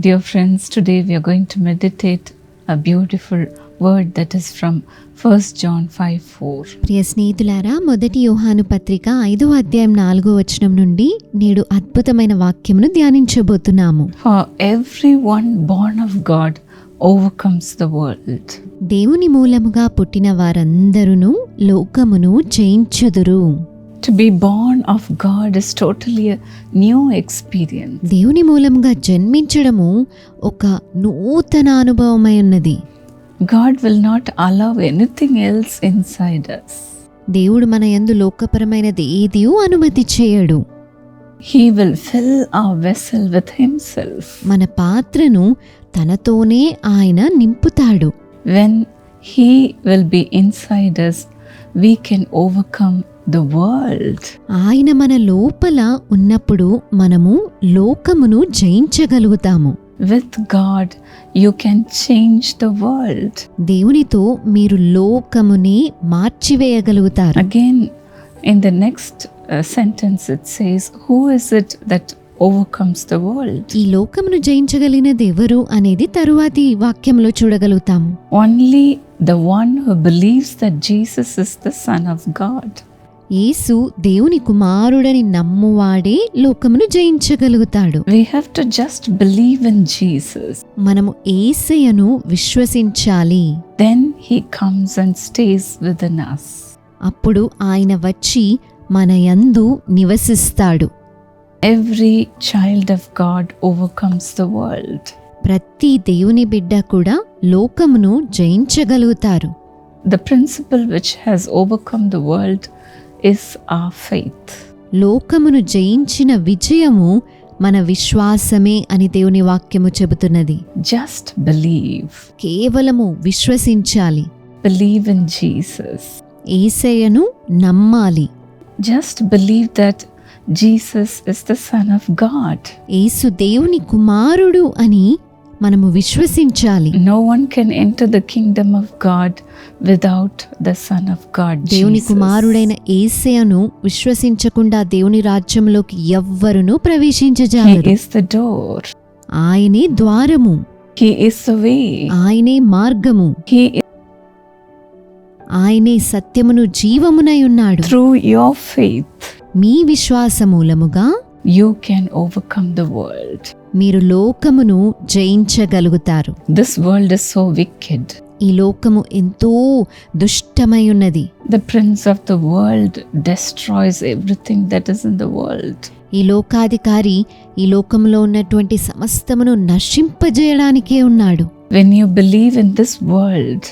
Dear friends, today we are going to meditate a beautiful word that is from 1 John 5:4. ప్రియ స్నేహితులారా, మొదటి యోహాను పత్రిక 5వ అధ్యాయం 4వ వచనం నుండి నేడు అద్భుతమైన వాక్యమును ధ్యానించబోతున్నాము. For everyone born of God overcomes the world. దేవుని మూలముగా పుట్టిన వారందరూ లోకమును జయించుదురు. To be born of God is totally a new experience. దేవుని మూలముగా జన్మించడము ఒక నూతన అనుభవమై ఉన్నది. God will not allow anything else inside us. దేవుడు మన యందు లోకపరమైనది ఏదియూ అనుమతి చేయడు. He will fill our vessel with himself. మన పాత్రను తనతోనే ఆయన నింపుతాడు. When he will be inside us, we can overcome the world. ఆయన మన లోపల ఉన్నప్పుడు మనము లోకమును జయించగలుగుతాము. With God, you can change the world. దేవునితో మీరు లోకముని మార్చివేయగలుగుతారు. Again, in the next sentence it says, who is it that overcomes the world? ఈ లోకమును జయించగలిగినది ఎవరు అనేది తరువాతి వాక్యంలో చూడగలుగుతాము. Only the one who believes that Jesus is the Son of God. యేసు దేవుని కుమారుడని నమ్మువాడే లోకమును జయించగలుగుతాడు. We have to just believe in Jesus. మనము యేసయ్యను విశ్వసించాలి. Then he comes and stays within us. అప్పుడు ఆయన వచ్చి మన యందు నివసిస్తాడు. Every child of God overcomes the world. ప్రతి దేవుని బిడ్డ కూడా లోకమును జయించగలుగుతారు. The principle which has overcome the world is our faith. లోకమును జయించిన విజయము మన విశ్వాసమే అని దేవుని వాక్యము చెబుతున్నది. Just believe. కేవలము విశ్వసించాలి. Believe in Jesus. యేసయ్యను నమ్మాలి. Just believe that Jesus is the Son of God. యేసు దేవుని కుమారుడు అని మనము విశ్వసించాలి. No one can enter the kingdom of God without the Son of God, దేవుని Jesus. కుమారుడైన యేసయ్యను విశ్వసించకుండా దేవుని రాజ్యంలోకి ఎవ్వరునూ He ప్రవేశించజాలరు. is the door. ఆయనే ద్వారము, He is the way. ఆయనే మార్గము, He is ఆయనే సత్యమును జీవమునై ఉన్నాడు. through your faith. Me విశ్వాసమూలముగా You can overcome the world. మీరు లోకమును జయించగలుగుతారు. This world is so wicked. ఈ లోకము ఎంతో దుష్టమై ఉన్నది. The prince of the world destroys everything that is in the world. ఈ లోకాధికారి ఈ లోకంలో ఉన్నటువంటి సమస్తమును నశింపజేయడానికే ఉన్నాడు. When you believe in this world,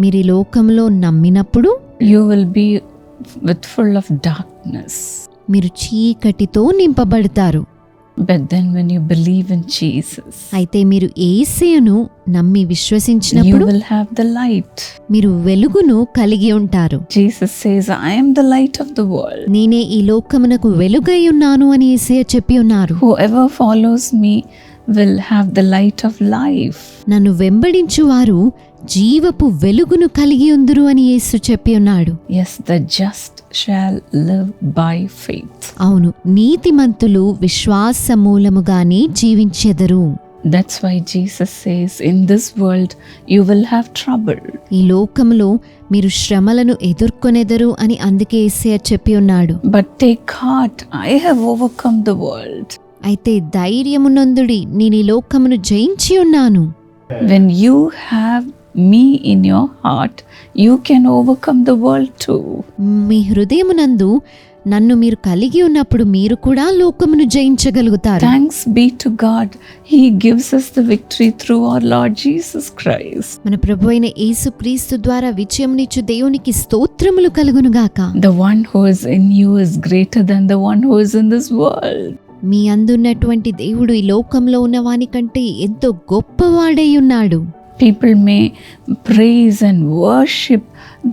మీరు ఈ లోకంలో నమ్మినప్పుడు you will be with full of darkness. మీరు చీకటితో నింపబడతారు. But then when you believe in Jesus, అయితే మీరు యేసయ్యను నమ్మి you విశ్వసించినప్పుడు will have the light. మీరు వెలుగును కలిగి ఉంటారు. Jesus says, I am the light of the world. నేనే ఈ లోకమునకు వెలుగై ఉన్నాను అని యేసయ్య చెప్పి ఉన్నారు. Whoever follows me will have the light of life. నన్ను వెంబడించువారు జీవపు వెలుగును కలిగి ఉందురు అని యేసు చెప్పి ఉన్నాడు. Yes, the just shall live by faith. అవును, నీతిమంతులు విశ్వాస మూలముగానే జీవించెదరు. That's why Jesus says, in this world you will have trouble. ఈ లోకములో మీరు శ్రమలను ఎదుర్కొనెదరు అని అందుకే యేసయ్య చెప్పి ఉన్నాడు. But take heart, I have overcome the world. అయితే ధైర్యమునందుడి, నేను ఈ లోకమును జయించి ఉన్నాను. When you have me in your heart, you can overcome the world too. మీ హృదయమునందు నన్ను మీరు కలిగి ఉన్నప్పుడు మీరు కూడా లోకమును జయించగలుగుతారు. Thanks be to God. He gives us the victory through our Lord Jesus Christ. మన ప్రభువైన యేసుక్రీస్తు ద్వారా విజయమునిచ్చు దేవునికి స్తోత్రములు కలుగునుగాక. The one who is in you is greater than the one who is in this world. మీ అందున్నటువంటి దేవుడు ఈ లోకంలో ఉన్న వాని కంటే ఎంతో గొప్పవాడై ఉన్నాడు. People may praise and worship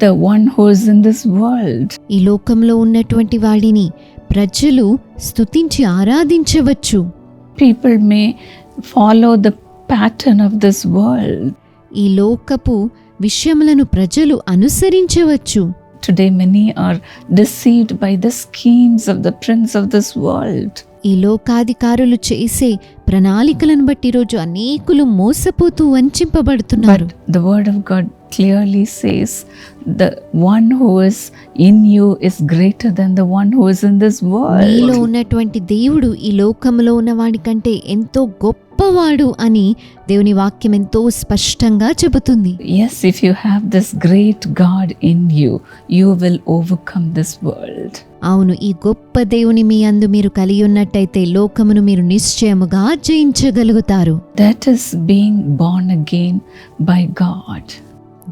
the one who is in this world. ఈ లోకంలో ఉన్నటువంటి వాడిని ప్రజలు స్తుతించి ఆరాధించవచ్చు. People may follow the pattern of this world. ఈ లోకపు విషయములను ప్రజలు అనుసరించవచ్చు. Today many are deceived by the schemes of the prince of this world. ఈ లోకాధికారులు చేసే ప్రణాళికలను బట్టి ఈరోజు అనేకులు మోసపోతూ వంచింపబడుతున్నారు. But the word of God clearly says the one who is in you is greater than the one who is in this నీలో world. ఉన్నటువంటి దేవుడు ఈ లోకంలో ఉన్నవాడి కంటే ఎంతో గొప్పవాడు అని దేవుని వాక్యం ఎంతో స్పష్టంగా చెబుతుంది. Yes, if you have this great God in you, you will overcome this world. అవును, ఈ గొప్ప దేవుని మీ అందు మీరు కలిగి ఉన్నట్టయితే లోకమును మీరు నిశ్చయముగా జయించగలుగుతారు. That is being born again by God.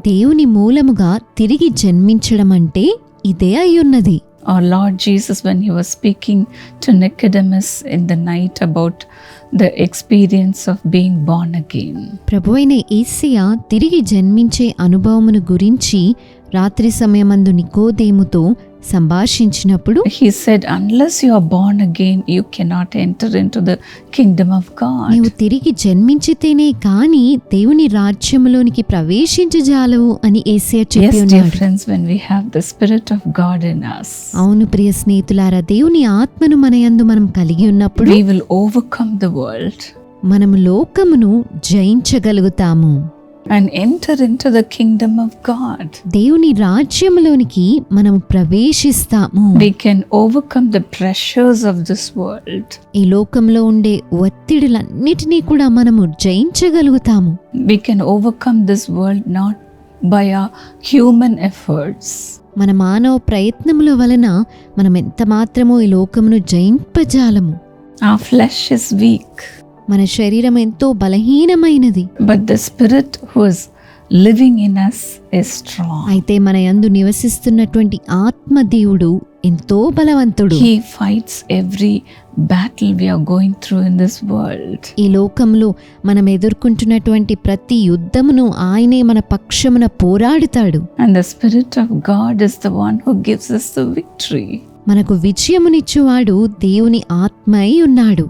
దేవుని మూలముగా తిరిగి జన్మించడం అంటే ఇదే అయ్యున్నది. Our Lord Jesus, when he was speaking to Nicodemus in the night about the experience of being born again, ప్రభువైన యేసయ్య తిరిగి జన్మించే అనుభవమును గురించి రాత్రి సమయమందు నికోదేముతో సంభాషించినప్పుడు he said, unless you are born again, you cannot enter into the kingdom of నీవు God. తిరిగి జన్మించితేనే కాని దేవుని రాజ్యములోనికి ప్రవేశించజాలవు అని యేసయ్య చెప్పి Yes, dear ఉన్నాడు. friends, when we have the Spirit of God in us, అవును ప్రియ స్నేహితులారా, దేవుని ఆత్మను మన యందు మనం కలిగి ఉన్నప్పుడు we will overcome the world మనము లోకమును జయించగలుగుతాము and enter into the kingdom of God. దేవుని రాజ్యములోనికి మనం ప్రవేశిస్తాము. We can overcome the pressures of this world. ఈ లోకంలో ఉండే ఒత్తిడులన్నిటినీ కూడా మనము జయించగలుగుతాము. We can overcome this world not by our human efforts, మన మానవ ప్రయత్నముల వలన మనం ఎంత మాత్రమూ ఈ లోకమును జయింపజాలము. our flesh is weak, మన శరీరం ఎంతో బలహీనమైనది, but the Spirit who is living in us is strong. అయితే మన యందు నివసిస్తున్నటువంటి ఆత్మ దేవుడు ఎంతో బలవంతుడు. He fights every battle we are going through in this world. ఈ లోకంలో మనం ఎదుర్కొంటున్నటువంటి ప్రతి యుద్ధమును ఆయనే మన పక్షమున పోరాడుతాడు. And the Spirit of God is the one who gives us the victory. మనకు విజయమునిచ్చువాడు దేవుని ఆత్మ అయి ఉన్నాడు.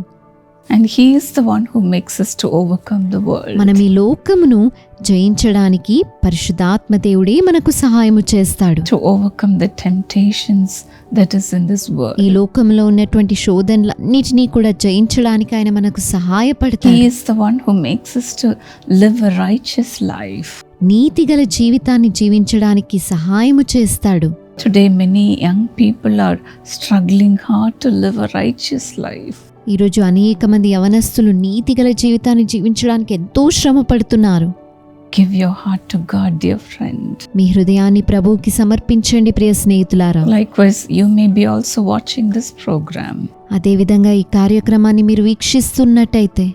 And He is the one who makes us to overcome the world. మనం ఈ లోకమును జయించడానికి పరిశుద్ధాత్మ దేవుడే మనకు సహాయము చేస్తాడు. To overcome the temptations that is in this world. ఈ లోకంలో ఉన్నటువంటి శోధనలన్నిటినీ కూడా జయించడానికి ఆయన మనకు సహాయపడతాడు. He is the one who makes us to live a righteous life. నీతిగల జీవితాన్ని జీవించడానికి సహాయము చేస్తాడు. Today many young people are struggling hard to live a righteous life. ఈరోజు అనేక మంది యవనస్తులు నీతిగల జీవితాన్ని జీవించడానికి ఎంతో శ్రమ పడుతున్నారు. Give your heart to God, dear friend. మీ హృదయాన్ని ప్రభువుకి సమర్పించండి ప్రియ స్నేహితులారా. Likewise, you may be also watching this program. అదేవిధంగా ఈ కార్యక్రమాన్ని మీరు వీక్షిస్తున్నట్టయితే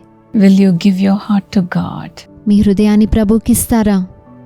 Will you give your heart to God మీ హృదయాన్ని ప్రభువుకిస్తారా?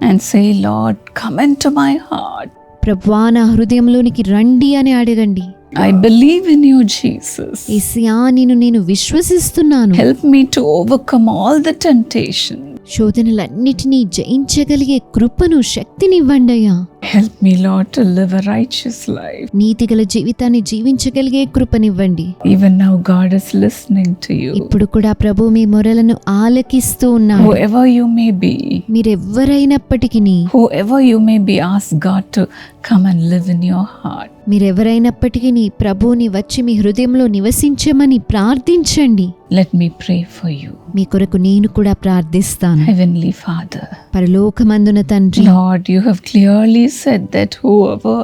and say, Lord, come into my heart. ప్రభువా నా హృదయంలోనికి రండి అని అడగండి. I believe in you, Jesus. యేసయ్యా నేను విశ్వసిస్తున్నాను. Help me to overcome all the temptation. శోధనలన్నిటినీ జయించగలిగే కృపను శక్తినివ్వండయ్యా. Help me, Lord, to live a righteous life. నీతిగల జీవితాన్ని జీవించగలిగే కృపనివ్వండి. Even now, God is listening to you. ఇప్పుడు కూడా ప్రభు మీ మొరలను ఆలకిస్తూ ఉన్నాడు. Whoever you may be, మీరెవ్వరైనప్పటికీ whoever you may be, ask God to come and live in your heart. మీరెవరైనప్పటికీ ప్రభువుని వచ్చి మీ హృదయంలో నివసించమని ప్రార్థించండి. Let me pray for you. మీ కొరకు నేను కూడా ప్రార్థిస్తాను. Heavenly Father, పరలోకమందున తండ్రి, Lord, you have clearly said that whoever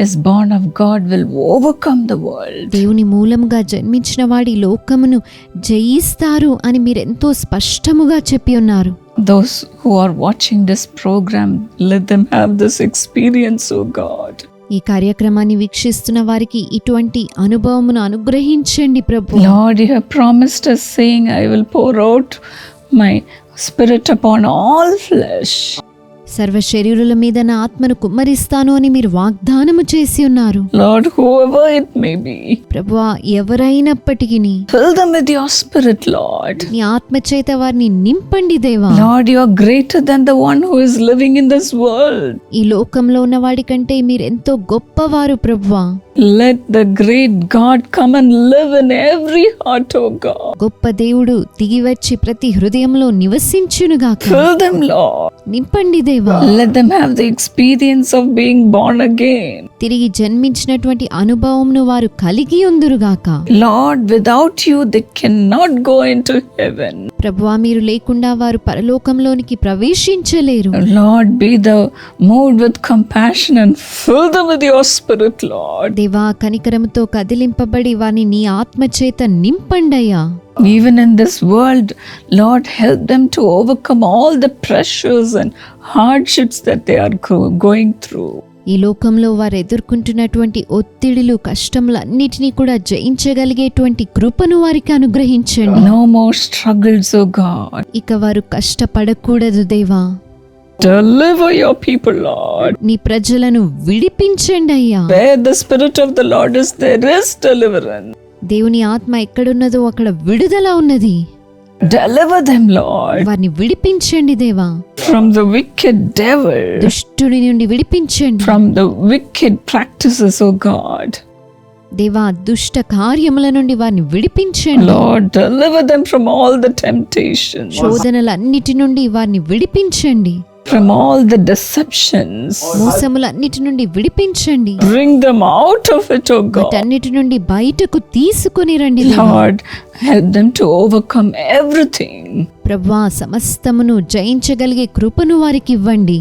is born of God will overcome the world. దేవుని మూలముగా జన్మించిన వాడి లోకమును జయిస్తారు అని మీరెంతో స్పష్టముగా చెప్పి ఉన్నారు. Those who are watching this program, let them have this experience, oh God. ఈ కార్యక్రమాన్ని వీక్షిస్తున్న వారికి ఇటువంటి అనుభవమును అనుగ్రహించండి ప్రభు. Lord, you have promised us saying, I will pour out my spirit upon all flesh. సర్వ శరీరుల మీద నా ఆత్మను కుమ్మరిస్తాను అని మీరు వాగ్దానము చేసి ఉన్నారు. Lord, whoever it may be, ప్రభువా ఎవరైనప్పటికీ fill them with your spirit, Lord. నీ ఆత్మ చేత వారిని నింపండి దేవా. Lord, you are greater than the one who is living in this world. ఈ లోకంలో ఉన్న వాడి కంటే మీరెంతో గొప్పవారు ప్రభువా. Let the great God come and live in every heart, oh God. గొప్ప దేవుడు దిగివచ్చి ప్రతి హృదయంలో నివసించునుగాక. Fill them, Lord. నింపండి దేవా. Let them have the experience of being born again. తిరిగి జన్మించినటువంటి అనుభవంను వారు కలిగి ఉందురుగాక. Lord, without you they cannot go into heaven. ప్రభువా, మీరు లేకుండా వారు పరలోకంలోనికి ప్రవేశించలేరు. Lord, be thou moved with compassion and fill them with your spirit, Lord. దేవా, కనికరముతో కదిలింపబడి వారిని నీ ఆత్మ చేత నింపండయ్యా. Even in this world, Lord, help them to overcome all the pressures and hardships that they are going through. ఈ లోకంలో వారు ఎదుర్కొంటున్నటువంటి ఒత్తిడులు, కష్టములన్నిటినీ కూడా జయించగలిగేటువంటి కృపను వారికి అనుగ్రహించండి. No more struggles, oh God. ఇక వారు కష్టపడకూడదు దేవా. Deliver your people, Lord. నీ ప్రజలను విడిపించండి అయ్యా. Where the Spirit of the Lord is, there is deliverance. దేవుని ఆత్మ ఎక్కడున్నదో అక్కడ విడుదల ఉన్నది. Deliver them, Lord, వారిని విడిపించండి దేవా. from the wicked devil, దుష్టుడి నుండి విడిపించండి. from the wicked practices, oh God. దేవా, దుష్ట కార్యముల నుండి వారిని విడిపించండి. Lord, deliver them from all the temptations, శోధనలన్నిటి నుండి వారిని విడిపించండి. from all the deceptions. మోసములన్నిటి నుండి విడిపించండి. Bring them out of it, oh God. వాటన్నిటి నుండి బయటకు తీసుకొని రండి. Lord, help them to overcome everything. ప్రభువా, సమస్తమును జయించగలిగే కృపను వారికి ఇవ్వండి.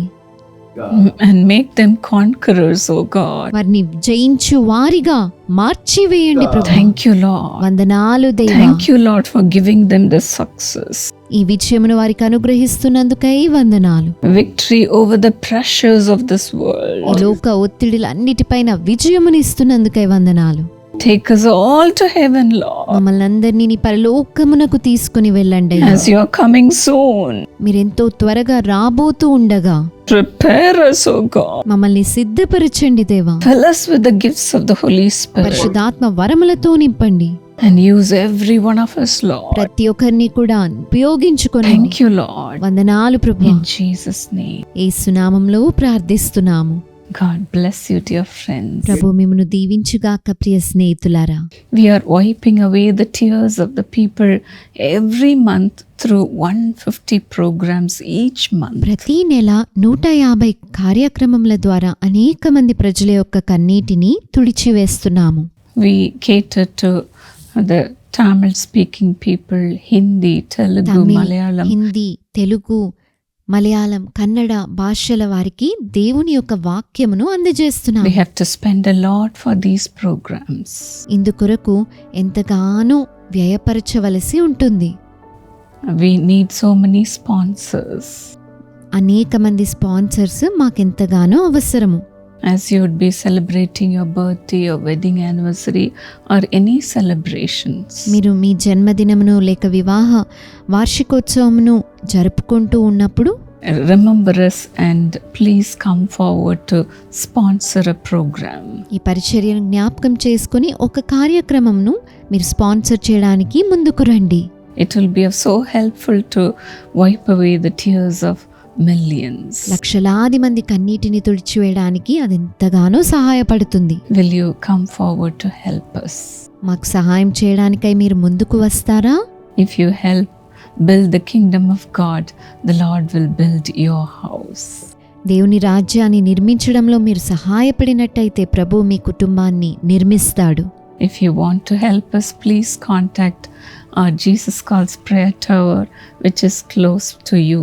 And make them conquerors, oh God. వారిని జయించు వారిగా మార్చివేయండి ప్రభు. Thank you, Lord. వందనాలు దేవా. Thank you, Lord, for giving them the success. ఈ విజయమును వారికి అనుగ్రహిస్తున్నందుకై వందనాలు. Victory over the pressures of this ఈ world. లోక ఒత్తిడిలన్నిటిపైన విజయమునిస్తున్నందుకై వందనాలు. Take us all to heaven, Lord. మమ్మల్ని అందరినీ నీ పరలోకమునకు తీసుకుని వెళ్ళండి. As you are coming soon, మీరెంతో త్వరగా రాబోతూ ఉండగా prepare us, oh God. మమ్మల్ని సిద్ధపరచండి దేవా. Fill us with the gifts of the Holy Spirit పరిశుద్ధాత్మ వరములతో నింపండి. and use every one of us, Lord. ప్రతి ఒక్కరిని కూడా ఉపయోగించుకొని. Thank you, Lord. వందనాలు ప్రభు. In Jesus' name. యేసు నామములో ప్రార్థిస్తున్నాము. God bless you, dear friends. ప్రభు మిమ్మును దీవించుగాక ప్రియ స్నేహితులారా. We are wiping away the tears of the people every month through 150 programs each month. ప్రతి నెల 150 కార్యక్రమముల ద్వారా అనేక మంది ప్రజల యొక్క కన్నీటిని తుడిచివేస్తున్నాము. We cater to the Tamil speaking people, Hindi, Telugu, Tamil, Malayalam. Hindi, Telugu, Malayalam, Kannada భాషల వారికి దేవుని యొక్క వాక్యమును అందజేస్తున్నాము. We have to spend a lot for these programs. ఇందుకొరకు ఎంతగానో వ్యయపరచవలసి ఉంటుంది. We need so many sponsors. అనేక మంది స్పాన్సర్స్ మాకెంతగానో అవసరము. As you would be celebrating your birthday or wedding anniversary or any celebrations, మీరు మీ జన్మదినమును లేక వివాహ వార్షికోత్సవమును జరుపుకుంటూ ఉన్నప్పుడు remember us and please come forward to sponsor a program. ఈ పరిచర్యను జ్ఞాపకం చేసుకుని ఒక కార్యక్రమంను మీరు స్పాన్సర్ చేయడానికి ముందుకు రండి. It will be so helpful to wipe away the tears of millions. లక్షలాది మంది కన్నీటిని తుడిచివేయడానికి అది ఎంతగానో సహాయపడుతుంది. Will you come forward to help us? మాకు సహాయం చేయడానికై మీరు ముందుకు వస్తారా? If you help build the kingdom of God, the Lord will build your house. దేవుని రాజ్యాన్ని నిర్మించడంలో మీరు సహాయపడినట్టయితే ప్రభు మీ కుటుంబాన్ని నిర్మిస్తాడు. If you want to help us, please contact our Jesus Calls Prayer Tower, which is close to you.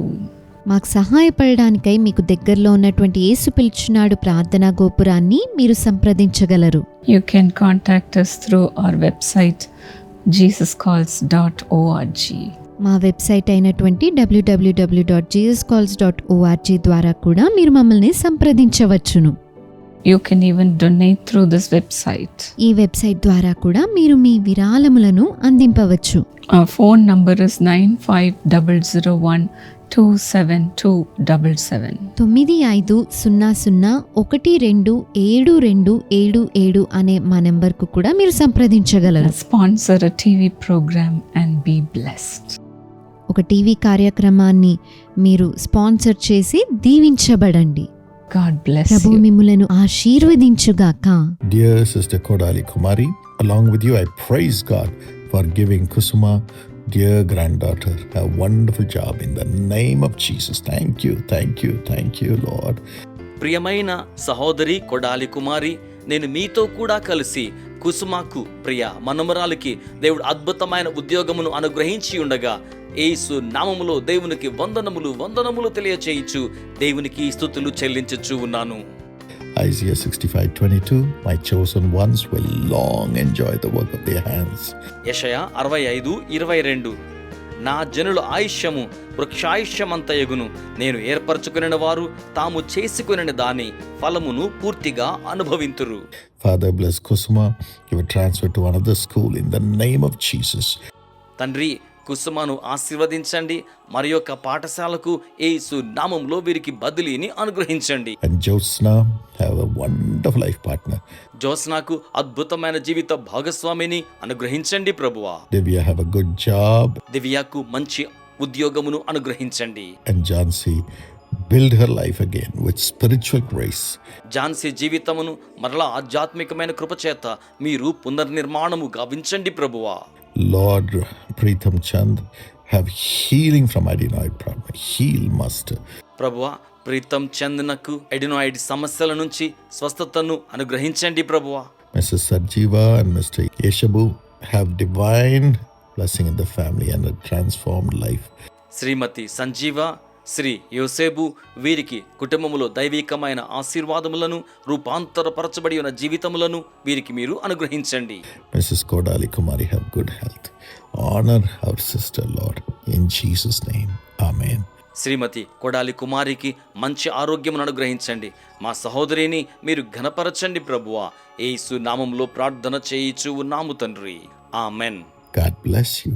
మాకు సహాయపడడానికై మీకు దగ్గరలో ఉన్నటువంటి యేసు పిలుచున్నాడు ప్రార్థనా గోపురాన్ని మీరు సంప్రదించగలరు. You can contact us through our website jesuscalls.org. మా వెబ్సైట్ అయినటువంటి www.jesuscalls.org ద్వారా కూడా మీరు మమ్మల్ని సంప్రదించవచ్చును. You can even donate through this website. ఈ వెబ్సైట్ ద్వారా కూడా మీరు మీ విరాళములను అందింపవచ్చు. Our phone number is 9500127277. 9500127277 అనే మా నెంబర్కు కూడా మీరు సంప్రదించగలరు. Sponsor a TV program and be blessed. ఒక టీవీ కార్యక్రమాన్ని మీరు స్పాన్సర్ చేసి దీవించబడండి. God bless Prabhu you. మిమ్ములను ఆశీర్వదించుగాక. Dear Sister Kodali Kumari, along with you, I praise God for giving Kusuma, dear granddaughter, a wonderful job in the name of Jesus. Thank you, thank you, thank you, Lord. ప్రియమైన సహోదరి కొడాలి కుమారి, నేను మీతో కూడా కలిసి కుసుమాకు ప్రియ మనమరాలికి దేవుడు అద్భుతమైన ఉద్యోగమును అనుగ్రహించి ఉండగా యేసు నామములో దేవునికి వందనములు తెలియచేయించు దేవునికి స్తుతులు చెల్లించుచు ఉన్నాను. Isaiah 65:22, my chosen ones will long enjoy the work of their hands. యెషయా 65:22, నా జనుల ఆయుష్యము వృక్షాయుష్యమంతయగును, నేను ఏర్పరచుకుని వారు తాము చేసుకుని దాని ఫలమును పూర్తిగా అనుభవింతురు. Father, bless Kusuma, give a transfer to another school in the name of Jesus. తండ్రి, కుసుమను ఆశీర్వదించండి, మరి యొక్క పాఠశాలకు యేసు నామంలో వీరికి బదిలీని అనుగ్రహించండి. And Jyotsna, have a wonderful life partner. జోస్నాకు అద్భుతమైన జీవిత భాగస్వామిని అనుగ్రహించండి ప్రభువా. Divya, have a good job. దివ్యాకు మంచి ఉద్యోగమును అనుగ్రహించండి. And Jansi, build her life again with spiritual grace. Jhansi జీవితమును మరలా ఆధ్యాత్మికమైన కృపచేత మీరు పునర్నిర్మాణము గావించండి ప్రభువా. Lord, Pritham Chand, have healing from adenoid problem. Heal, Master. ప్రభువా, ప్రీతం చందనకు ఎడినాయిడ్ సమస్యల నుంచి స్వస్థతను అనుగ్రహించండి ప్రభువా. Mrs. Sarjiva and Mr. Yeshabu, have divine blessing in the family and a transformed life. శ్రీమతి సంజీవ, శ్రీ యోసేబు, వీరికి కుటుంబములో దైవికమైన ఆశీర్వాదములను, రూపాంతరపరచబడి ఉన్న జీవితములను వీరికి మీరు అనుగ్రహించండి. Mrs. Kodali Kumari, have good health. Honor our sister, Lord, in Jesus' name. Amen. శ్రీమతి కొడాలి కుమారికి మంచి ఆరోగ్యమును అనుగ్రహించండి. మా సహోదరిని మీరు ఘనపరచండి ప్రభువా. యేసు నామములో ప్రార్థన చేయిచు ఉన్నాము తండ్రి. ఆమెన్. God bless you.